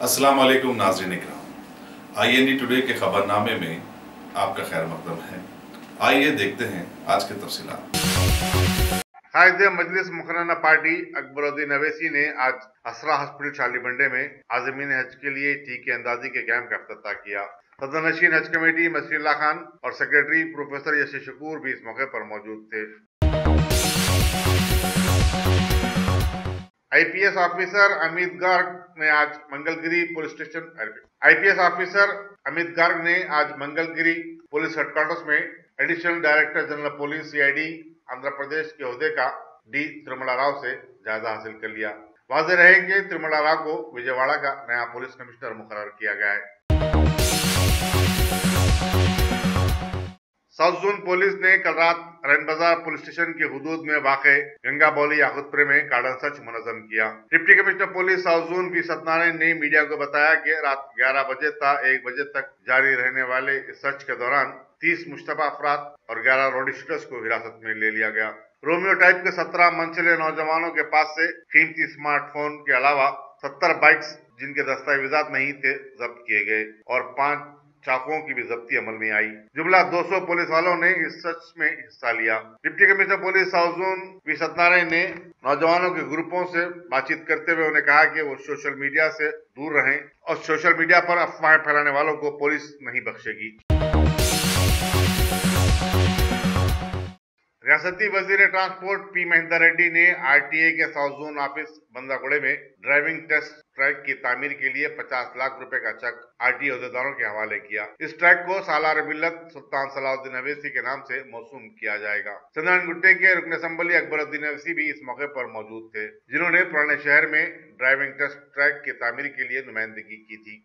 अस्सलाम वालेकुम नाज़रीन इकराम, IND टुडे के खबरनामे में आपका खैर मकदम है। आइए देखते हैं आज के तफसीलात। कायदे मजलिस मुकर्रना पार्टी अकबरुद्दीन अवैसी ने आज असरा हॉस्पिटल शालीबंडे में आज़मीन हज के लिए टीके अंदाजी के कैंप का इफ्तिताह किया। सदरनशीन हज कमेटी मसीहुल्लाह खान और सेक्रेटरी प्रोफेसर यशी शकूर भी इस मौके पर मौजूद थे। IPS ऑफिसर अमित गार्ग ने आज मंगलगिरी पुलिस हेडक्वार्टर्स में additional director general police CID Andhra Pradesh के ओहदे का D तिरुमला राव से जायजा हासिल कर लिया। वाज़ेह रहे कि तिरुमला राव को विजयवाड़ा का नया पुलिस कमिश्नर मुकर्रर किया गया है। साउथ जोन पुलिस ने कल रात रैन बाजार पुलिस स्टेशन के हुदूद में वाक़े गंगा बौली याकुतपुरे में कार्डन सर्च मुनज़्ज़म किया। Deputy commissioner police south zone V Satyanarayan ने मीडिया को बताया कि रात 11 बजे से 1 बजे तक जारी रहने वाले इस सर्च के दौरान 30 मुश्तबा अफराद और 11 रोडी शूटर्स को हिरासत में ले लिया गया। रोमियो टाइप के 17 मनचले नौजवानों के पास से कीमती स्मार्टफोन के अलावा 70 बाइक्स जिनके दस्तावेजात नहीं थे जब्त किए गए और 5 चाकुओं की भी जब्ती अमल में आई। जुमला 200 पुलिस वालों ने इस सर्च में हिस्सा लिया। Deputy commissioner police south zone V Satyanarayan ने नौजवानों के ग्रुपों से बातचीत करते हुए उन्हें कहा कि वो सोशल मीडिया से दूर रहें और सोशल मीडिया पर अफवाहें फैलाने वालों को पुलिस नहीं बख्शेगी। रियासती वजीर ट्रांसपोर्ट P महेंदर रेड्डी ने RTA के साउथ जोन ऑफिस बंदागुड़े में ड्राइविंग टेस्ट ट्रैक की तामीर के लिए 50 लाख रुपए का चेक RTA अहदेदारों के हवाले किया। इस ट्रैक को सालार मिल्लत सुल्तान सलाहुद्दीन अवैसी के नाम से मौसूम किया जाएगा। चंद्रन गुट्टे के रुकन असम्बली अकबरुद्दीन अवैसी भी इस मौके पर मौजूद थे, जिन्होंने पुराने शहर में ड्राइविंग टेस्ट ट्रैक की तामीर के लिए नुमाइंदगी की थी।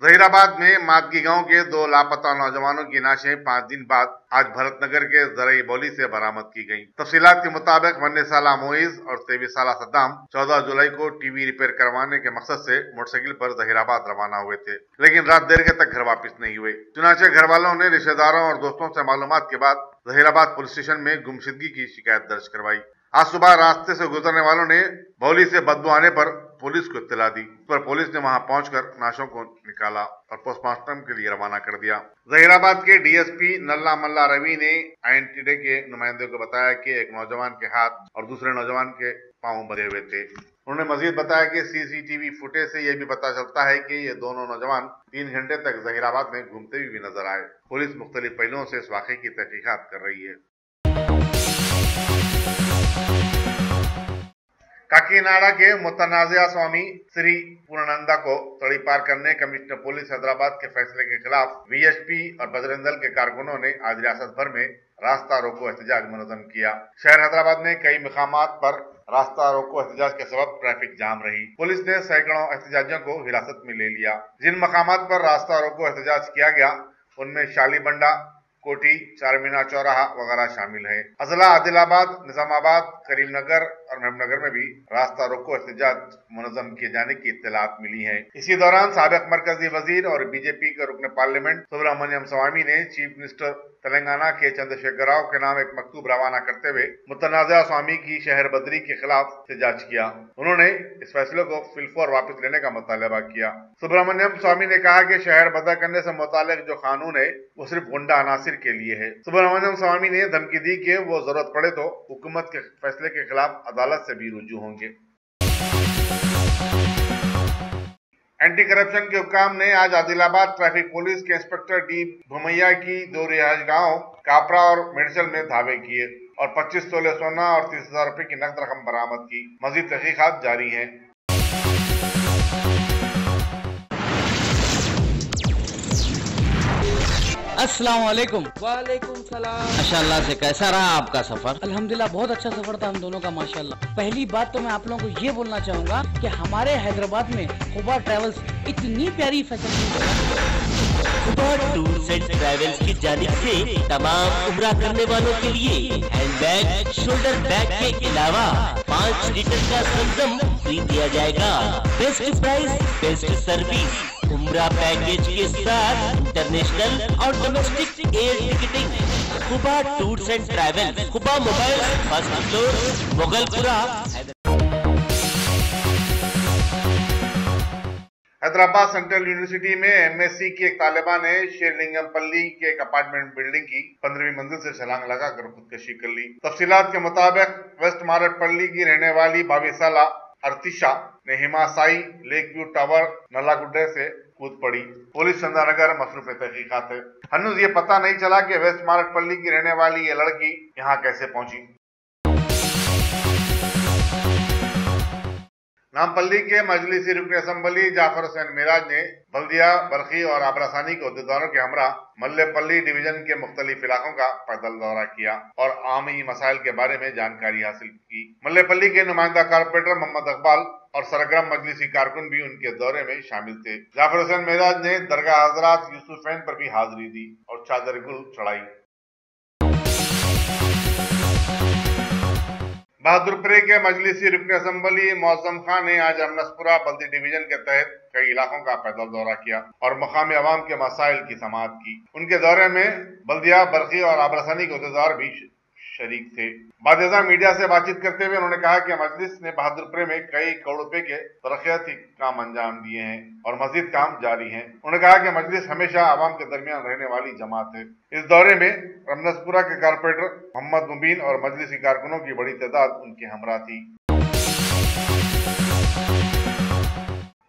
जहीराबाद में मादगी गांव के 2 लापता नौजवानों की लाशें 5 दिन बाद आज भरतनगर के जरई बौली से बरामद की गईं। तफसीलात के मुताबिक 19 साला मोइज और 23 साला सद्दाम 14 जुलाई को टीवी रिपेयर करवाने के मकसद से मोटरसाइकिल पर जहीराबाद रवाना हुए थे, लेकिन रात देर तक घर वापस नहीं हुए। चुनाचे घर वालों ने रिश्तेदारों और दोस्तों से मालूमात के बाद जहीराबाद पुलिस स्टेशन में गुमशुदगी की शिकायत दर्ज करवाई। आज सुबह रास्ते से गुजरने वालों ने बौली से बदबू आने पर पुलिस को इत्तला दी, पर पुलिस ने वहां पहुंचकर लाशों को निकाला और पोस्टमार्टम के लिए रवाना कर दिया। जहीराबाद के DSP नल्ला मल्ला रवि ने IND टुडे के नुमाइंदे को बताया कि एक नौजवान के हाथ और दूसरे नौजवान के पांव बंधे हुए थे। उन्होंने मजीद बताया कि CCTV फुटेज से यह भी पता चलता है कि ये दोनों नौजवान 3 घंटे तक जहीराबाद में घूमते हुए भी नजर आए। पुलिस मुख्तलिफ पहलुओं से इस वाक़े की तहकीकात कर रही है। काकीनाडा के मुतनाज़िया स्वामी श्री पूर्णानंदा को तड़ीपार करने कमिश्नर पुलिस हैदराबाद के फैसले के खिलाफ VSP और बजरंग दल के कारकुनों ने आज रियासत भर में रास्ता रोको एहतजाज मुनज़्ज़म किया। शहर हैदराबाद में कई मकामात पर रास्ता रोको एहतजाज के सबब ट्रैफिक जाम रही। पुलिस ने सैकड़ों एहतजाजियों को हिरासत में ले लिया। जिन मकामात पर रास्ता रोको एहतजाज किया गया उनमें शालीबंडा, कोठी, चारमीनार चौराहा वगैरह शामिल है। अजला आदिलाबाद, निजामाबाद, करीमनगर और महबूबनगर में भी रास्ता रोको एहतजाज मुनज़्ज़म किए जाने की इत्तलात मिली है। इसी दौरान साबिक मरकजी वजीर और BJP के रुकन पार्लियामेंट सुब्रमण्यम स्वामी ने चीफ मिनिस्टर तेलंगाना के चंद्रशेखर राव के नाम एक मकतूब रवाना करते हुए मुतनाज़िया स्वामी की शहर बदरी के खिलाफ एहतजाज किया। उन्होंने इस फैसले को फिलफौर वापस लेने का मुतालबा किया। सुब्रमण्यम स्वामी ने कहा कि शहर बदर करने से मुतालिक जो कानून है वो सिर्फ गुंडा अनासिर के लिए है। सुब्रमण्यम स्वामी ने धमकी दी कि वो जरूरत पड़े तो हुकूमत के फैसले के खिलाफ अदालत से भी रुजू होंगे। एंटी करप्शन के हुक्काम ने आज आदिलाबाद ट्रैफिक पुलिस के इंस्पेक्टर D भुमैया की 2 रिहायशगाहों कापरा और मेडसल में धावे किए और 25 तोले सोना और 30,000 रुपए की नकद रकम बरामद की। मजीद तहकीकात जारी हैं। अस्सलाम वालेकुम। वालेकुम सलाम। माशाल्लाह से कैसा रहा आपका सफर? अल्हम्दुलिल्लाह बहुत अच्छा सफर था हम दोनों का माशाल्लाह। पहली बात तो मैं आप लोगों को ये बोलना चाहूँगा कि हमारे हैदराबाद में खुबा ट्रैवल्स इतनी प्यारी facility Khuba tours and travels की जानिब से तमाम उम्रा करने वालों के लिए हैंड बैग, शोल्डर बैग के अलावा 5 लीटर का संगम फ्री दिया जाएगा। बेस्ट प्राइस, बेस्ट सर्विस, उम्रा पैकेज के साथ इंटरनेशनल और domestic air ticketing. Khuba tours and travels, Khuba mobile, first floor, Mughalpura. Hyderabad central university में एमएससी की एक तालिबा ने शेरलिंगमपल्ली के एक अपार्टमेंट बिल्डिंग की 15वीं मंजिल से छलांग लगाकर खुदकशी कर ली। तफसीलात के मुताबिक वेस्ट मारटपल्ली की रहने वाली 22 साल अर्तिशा ने हिमासाई लेक व्यू टावर नलागुड्डे से कूद पड़ी। पुलिस चंदानगर मसरूफ तहकीकात है। हनूज ये पता नहीं चला कि वेस्ट मारटपल्ली की रहने वाली ये लड़की यहाँ कैसे पहुंची। नामपल्ली के मजलिसी रुकन असम्बली जाफर हुसैन मिराज ने बल्दिया, बरखी और आबरासानी के अहदेदारों के हमरा मल्लेपल्ली डिवीजन के मुख्तलिफ इलाकों का पैदल दौरा किया और आमी मसाइल के बारे में जानकारी हासिल की। मल्लेपल्ली के नुमाइंदा कारपोरेटर मोहम्मद इकबाल और सरगर्म मजलिसी कारकुन भी उनके दौरे में शामिल थे। जाफर हुसैन मिराज ने दरगाह हजरात यूसुफैन पर भी हाजिरी दी और चादर गुल चढ़ाई। बहादुरपुरे के मजलिसी रुकन असम्बली मौजम खान ने आज अमनसपुरा बल्दी डिवीजन के तहत कई इलाकों का पैदल दौरा किया और मकामी अवाम के मसाइल की समाअत की। उनके दौरे में बल्दिया, बरखी और आबरासानी के अहदेदार भी शरीक थे। बादशाह मीडिया से बातचीत करते हुए उन्होंने कहा कि मजलिस ने बहादुरपुरे में कई करोड़ रुपए के तरक्याती काम अंजाम दिए हैं और मजीद काम जारी हैं। उन्होंने कहा कि मजलिस हमेशा आवाम के दरमियान रहने वाली जमात है। इस दौरे में अमनसपुरा के कारपोरेटर मोहम्मद मुबीन और मजलिसी कारकुनों की बड़ी तादाद उनके हमरा थी।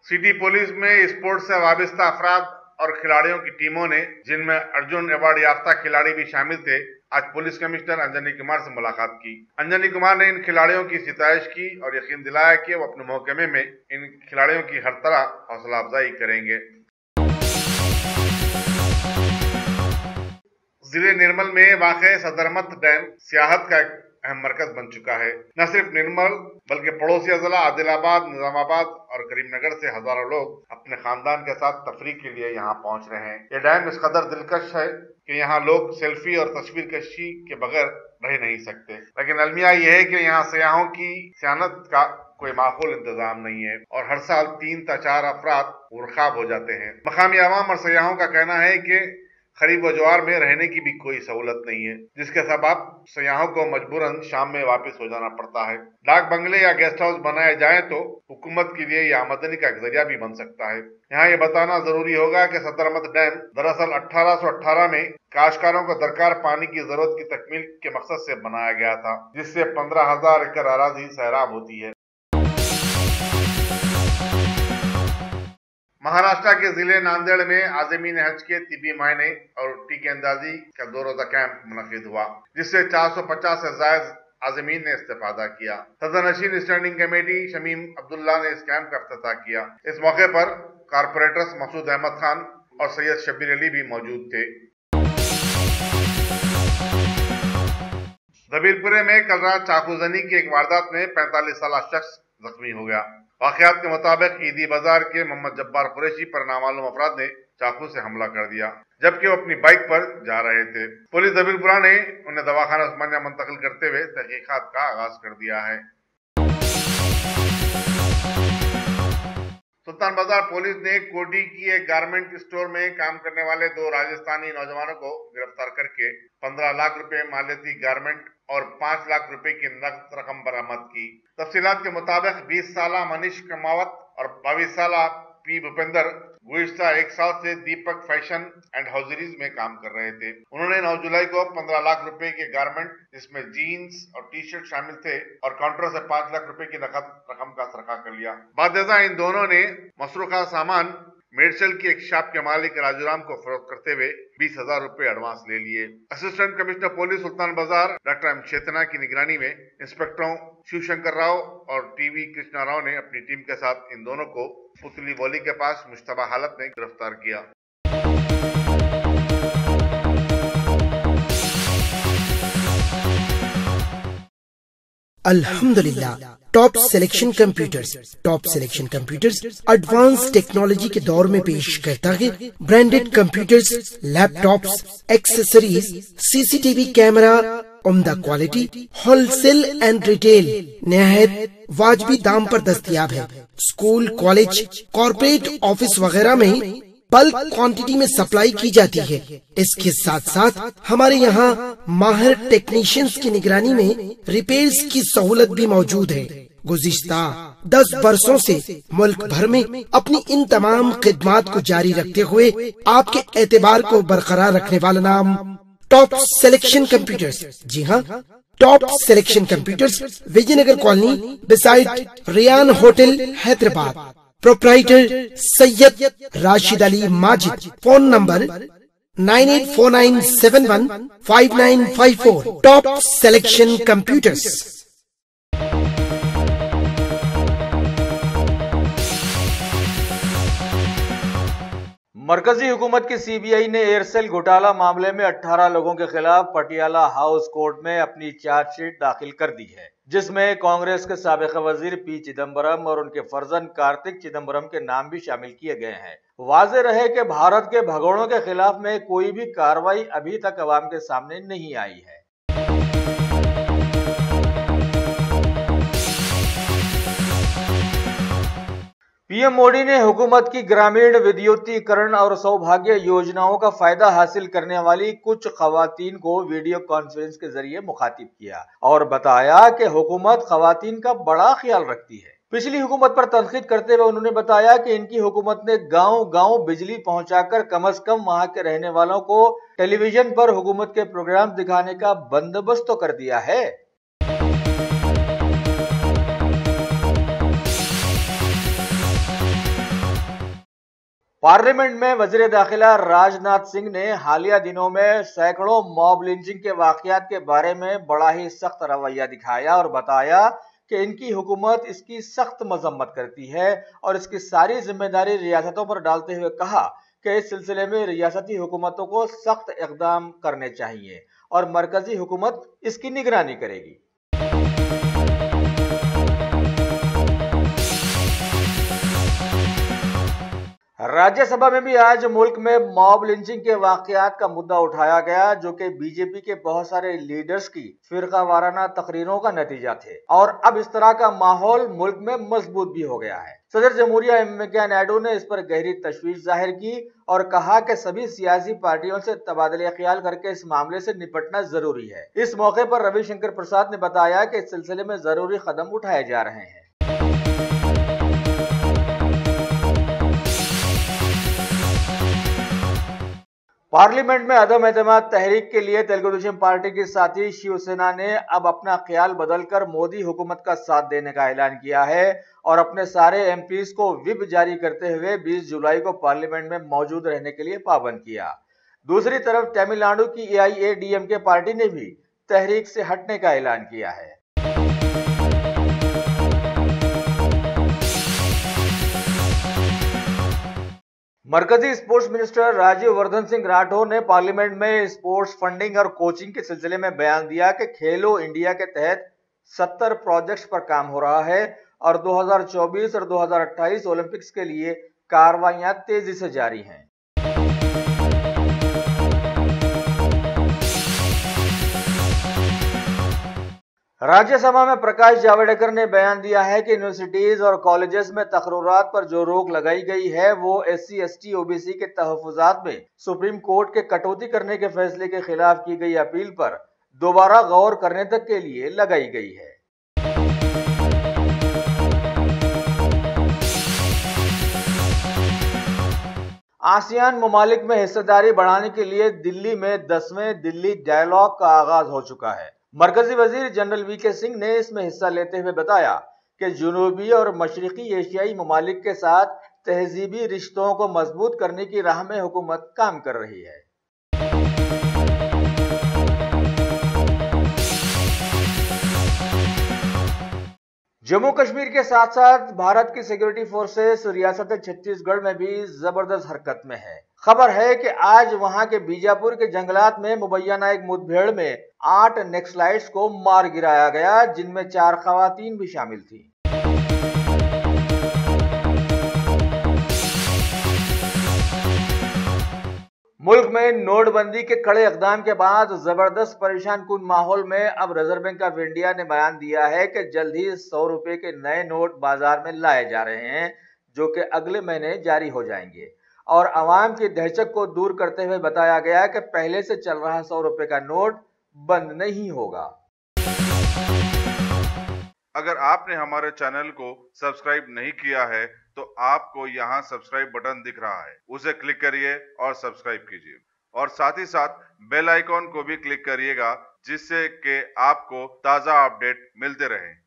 सिटी पुलिस में स्पोर्ट्स से वाबस्ता अफराद और खिलाड़ियों की टीमों ने, जिनमें अर्जुन अवार्ड याफ्ता खिलाड़ी भी शामिल थे, आज पुलिस कमिश्नर अंजनी कुमार से मुलाकात की। अंजनी कुमार ने इन खिलाड़ियों की सिताइश की और यकीन दिलाया कि वो अपने महकमे में इन खिलाड़ियों की हर तरह हौसला अफजाई करेंगे। जिले निर्मल में वाक़े सदरमत डैम सियाहत का एक अहम मरकज बन चुका है। न सिर्फ निर्मल बल्कि पड़ोसी अजला आदिलाबाद, निजामाबाद और करीमनगर से हजारों लोग अपने खानदान के साथ तफरीह के लिए यहाँ पहुँच रहे हैं। ये डैम इस कदर दिलकश है कि यहाँ लोग सेल्फी और तस्वीर कशी के बगैर रह नहीं सकते। लेकिन अलमिया यह है कि यहाँ सयाहों की सियानत का कोई माकूल इंतजाम नहीं है और हर साल 3 से 4 अफराद मुर्खाब हो जाते हैं। मकामी अवाम और सयाहों का कहना है कि खरीब व ज्वार में रहने की भी कोई सहूलत नहीं है, जिसके सबब सयाहों को मजबूरन शाम में वापस हो जाना पड़ता है। डाक बंगले या गेस्ट हाउस बनाए जाए तो हुकूमत के लिए यह आमदनी का एक जरिया भी बन सकता है। यहाँ ये बताना जरूरी होगा कि सदरमत डैम दरअसल 1818 में काश्तकारों को दरकार पानी की जरूरत की तकमील के मकसद से बनाया गया था, जिससे 15,000 एकड़ अराजी सैराब होती है। महाराष्ट्र के जिले नांदेड़ में आज़मीन हज के तिबी मायने और टीके अंदाजी का 2 रोजा कैंप मुनक्किद हुआ, जिससे 450 से ज्यादा आज़मीन ने इस्तेफादा किया। सदरनशीन स्टैंडिंग कमेटी शमीम अब्दुल्ला ने इस कैंप का इफ्तिताह किया। इस मौके पर कारपोरेटर्स मसूद अहमद खान और सैयद शब्बीर अली भी मौजूद थे। जबीरपुरे में कल रात चाकूजनी की एक वारदात में 45 साल शख्स जख्मी हो गया। वाकयात के मुताबिक ईदी बाजार के मोहम्मद जब्बार कुरैशी पर नामालूम अफराद ने चाकू से हमला कर दिया, जबकि वो अपनी बाइक पर जा रहे थे। पुलिस जबीरपुरा ने उन्हें दवाखाना उस्मानिया मुंतकिल करते हुए तहकीकात का आगाज कर दिया है। सुल्तान बाजार पुलिस ने कोडी की एक गारमेंट स्टोर में काम करने वाले 2 राजस्थानी नौजवानों को गिरफ्तार करके 15 लाख रुपए मालियती गारमेंट और 5 लाख रुपए की नकद रकम बरामद की। तफसीलात के मुताबिक 20 साल मनीष कमावत और 22 साल पी भूपेंद्र गुज़िश्ता 1 साल से दीपक फैशन एंड हाउजरीज में काम कर रहे थे। उन्होंने 9 जुलाई को 15 लाख रुपए के गारमेंट, जिसमें जीन्स और टी शर्ट शामिल थे, और काउंटर से 5 लाख रुपए की नकद रकम का सरका कर लिया। बादशाह इन दोनों ने मसरूखा सामान मेडशल की एक शॉप के मालिक राजूराम को फरोख्त करते हुए 20,000 रुपए एडवांस ले लिए। असिस्टेंट कमिश्नर पुलिस सुल्तान बाजार डॉक्टर एम चेतना की निगरानी में इंस्पेक्टरों शिवशंकर राव और टीवी कृष्णा राव ने अपनी टीम के साथ इन दोनों को पुतली बोली के पास मुश्तबा हालत में गिरफ्तार किया। अल्हम्दुलिल्लाह top selection computers advance technology के दौर में पेश करता है branded computers, laptops, accessories, CCTV camera, उम्दा क्वालिटी, होलसेल एंड रिटेल निहायत वाजबी दाम पर दस्तयाब है। स्कूल, कॉलेज, कॉर्पोरेट ऑफिस वगैरह में बल्क क्वांटिटी में सप्लाई की जाती है। इसके साथ साथ हमारे यहाँ माहिर टेक्नीशियंस की निगरानी में रिपेयर्स की सहूलत भी मौजूद है। गुज़िश्ता 10 वर्षों से मुल्क भर में अपनी इन तमाम खिदमात को जारी रखते हुए आपके एतबार को बरकरार रखने वाला नाम टॉप सिलेक्शन कंप्यूटर्स। जी हाँ, top selection computers, Vijayanagar colony beside Riyan hotel, Hyderabad. Proprietor Syed Rashid Ali Majid. Phone number 9849715954। Top selection computers. मरकजी हुकूमत की सीबीआई ने एयरसेल घोटाला मामले में 18 लोगों के खिलाफ पटियाला हाउस कोर्ट में अपनी चार्जशीट दाखिल कर दी है, जिसमें कांग्रेस के साबिक वजीर पी चिदम्बरम और उनके फर्जंद कार्तिक चिदम्बरम के नाम भी शामिल किए गए हैं। वाज़ेह रहे कि भारत के भगोड़ों के खिलाफ में कोई भी कार्रवाई अभी तक अवाम के सामने नहीं आई है। पीएम मोदी ने हुकूमत की ग्रामीण विद्युतीकरण और सौभाग्य योजनाओं का फायदा हासिल करने वाली कुछ खवातीन को वीडियो कॉन्फ्रेंस के जरिए मुखातिब किया और बताया कि हुकूमत खवातीन का बड़ा ख्याल रखती है। पिछली हुकूमत पर तनकीद करते हुए उन्होंने बताया कि इनकी हुकूमत ने गांव-गांव बिजली पहुंचाकर कम से कम वहां के रहने वालों को टेलीविजन पर हुकूमत के प्रोग्राम दिखाने का बंदोबस्त तो कर दिया है। पार्लियामेंट में वजीर दाखिला राजनाथ सिंह ने हालिया दिनों में सैकड़ों मॉब लिंचिंग के वाकयात के बारे में बड़ा ही सख्त रवैया दिखाया और बताया कि इनकी हुकूमत इसकी सख्त मजम्मत करती है और इसकी सारी जिम्मेदारी रियासतों पर डालते हुए कहा कि इस सिलसिले में रियासती हुकूमतों को सख्त इक़दाम करने चाहिए और मरकजी हुकूमत इसकी निगरानी करेगी। राज्यसभा में भी आज मुल्क में मॉब लिंचिंग के वाकयात का मुद्दा उठाया गया, जो कि बीजेपी के बहुत सारे लीडर्स की फिरका वाराना तकरीरों का नतीजा थे और अब इस तरह का माहौल मुल्क में मजबूत भी हो गया है। सदर जमहूरिया एम वेंकैया नायडू ने इस पर गहरी तशवीश जाहिर की और कहा कि सभी सियासी पार्टियों से तबादले ख्याल करके इस मामले से निपटना जरूरी है। इस मौके पर रविशंकर प्रसाद ने बताया कि इस सिलसिले में जरूरी कदम उठाए जा रहे हैं। पार्लियामेंट में अदम एतमाद तहरीक के लिए तेलुगु देशम पार्टी की साथी शिवसेना ने अब अपना ख्याल बदलकर मोदी हुकूमत का साथ देने का ऐलान किया है और अपने सारे एमपीज को व्हिप जारी करते हुए 20 जुलाई को पार्लियामेंट में मौजूद रहने के लिए पाबंद किया। दूसरी तरफ तमिलनाडु की AIADMK पार्टी ने भी तहरीक से हटने का ऐलान किया है। मरकजी स्पोर्ट्स मिनिस्टर राज्यवर्धन सिंह राठौर ने पार्लियामेंट में स्पोर्ट्स फंडिंग और कोचिंग के सिलसिले में बयान दिया कि खेलो इंडिया के तहत 70 प्रोजेक्ट्स पर काम हो रहा है और 2024 और 2028 ओलंपिक्स के लिए कार्रवाइयां तेजी से जारी हैं। राज्यसभा में प्रकाश जावड़ेकर ने बयान दिया है कि यूनिवर्सिटीज और कॉलेजेस में तकरीरात पर जो रोक लगाई गई है वो SC ST OBC के तहफ़्फ़ुज़ात में सुप्रीम कोर्ट के कटौती करने के फैसले के खिलाफ की गई अपील पर दोबारा गौर करने तक के लिए लगाई गई है। आसियान ममालिक में हिस्सेदारी बढ़ाने के लिए दिल्ली में 10वें दिल्ली डायलॉग का आगाज हो चुका है। मरकजी वजीर जनरल VK सिंह ने इसमें हिस्सा लेते हुए बताया कि जनूबी और मशरकी एशियाई ममालिक के साथ तहजीबी रिश्तों को मजबूत करने की राह में हुकूमत काम कर रही है। जम्मू कश्मीर के साथ साथ भारत की सिक्योरिटी फोर्सेस रियासत छत्तीसगढ़ में भी जबरदस्त हरकत में है। खबर है कि आज वहां के बीजापुर के जंगलात में मुबैना एक मुठभेड़ में 8 नक्सलाइट्स को मार गिराया गया, जिनमें 4 खवातीन भी शामिल थी। मुल्क में नोटबंदी के कड़े इक़दाम के बाद जबरदस्त परेशान कुन माहौल में अब रिजर्व बैंक ऑफ इंडिया ने बयान दिया है कि जल्द ही 100 रुपए के नए नोट बाजार में लाए जा रहे हैं, जो कि अगले महीने जारी हो जाएंगे और अवाम की दहशत को दूर करते हुए बताया गया कि पहले से चल रहा 100 रुपए का नोट बंद नहीं होगा। अगर आपने हमारे चैनल को सब्सक्राइब नहीं किया है तो आपको यहाँ सब्सक्राइब बटन दिख रहा है, उसे क्लिक करिए और सब्सक्राइब कीजिए और साथ ही साथ बेल आइकॉन को भी क्लिक करिएगा जिससे कि आपको ताज़ा अपडेट मिलते रहें।